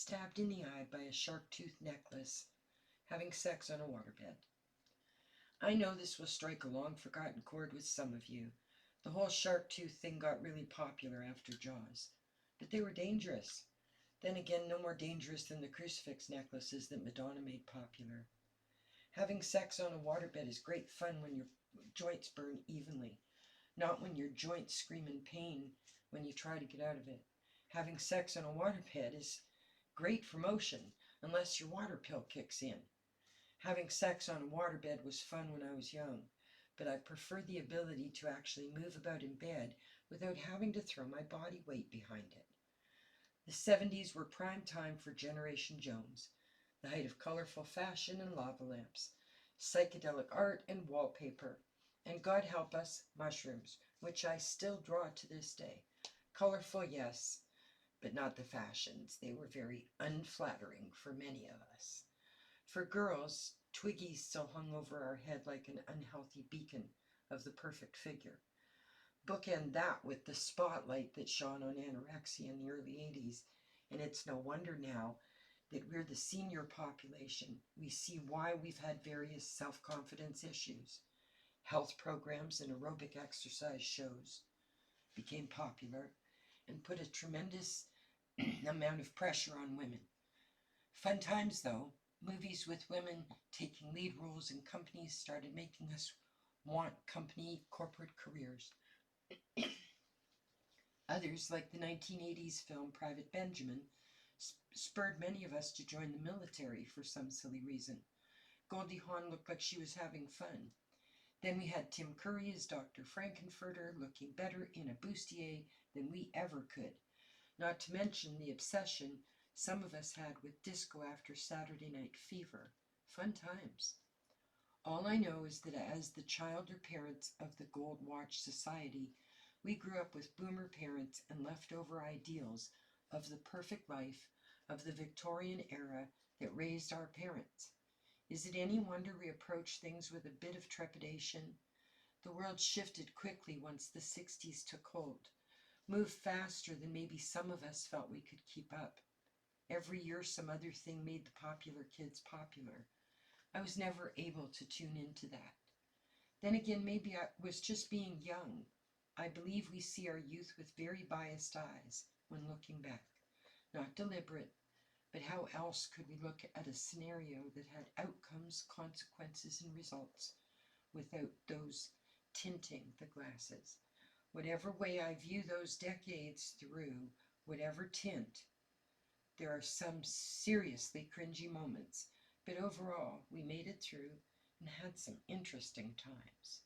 stabbed in the eye by a shark tooth necklace, having sex on a waterbed. I know this will strike a long-forgotten chord with some of you. The whole shark tooth thing got really popular after Jaws. But they were dangerous. Then again, no more dangerous than the crucifix necklaces that Madonna made popular. Having sex on a waterbed is great fun when your joints burn evenly, not when your joints scream in pain when you try to get out of it. Having sex on a waterbed is great for motion, unless your water pill kicks in. Having sex on a waterbed was fun when I was young, but I prefer the ability to actually move about in bed without having to throw my body weight behind it. The 70s were prime time for Generation Jones, the height of colorful fashion and lava lamps, psychedelic art and wallpaper, and God help us, mushrooms, which I still draw to this day. Colorful, yes, but not the fashions. They were very unflattering for many of us. For girls, Twiggy still hung over our head like an unhealthy beacon of the perfect figure. Bookend that with the spotlight that shone on anorexia in the early 80s, and it's no wonder now that we're the senior population. We see why we've had various self-confidence issues. Health programs and aerobic exercise shows became popular and put a tremendous amount of pressure on women. Fun times, though. Movies with women taking lead roles in companies started making us want company corporate careers. Others, like the 1980s film Private Benjamin, spurred many of us to join the military for some silly reason. Goldie Hawn looked like she was having fun. Then we had Tim Curry as Dr. Frankenfurter, looking better in a bustier than we ever could. Not to mention the obsession some of us had with disco after Saturday Night Fever. Fun times. All I know is that as the child or parents of the Gold Watch Society, we grew up with boomer parents and leftover ideals of the perfect life of the Victorian era that raised our parents. Is it any wonder we approach things with a bit of trepidation? The world shifted quickly once the 60s took hold, moved faster than maybe some of us felt we could keep up. Every year some other thing made the popular kids popular. I was never able to tune into that. Then again, maybe I was just being young. I believe we see our youth with very biased eyes when looking back. Not deliberate, but how else could we look at a scenario that had outcomes, consequences, and results without those tinting the glasses? Whatever way I view those decades through, whatever tint, there are some seriously cringy moments, but overall, we made it through and had some interesting times.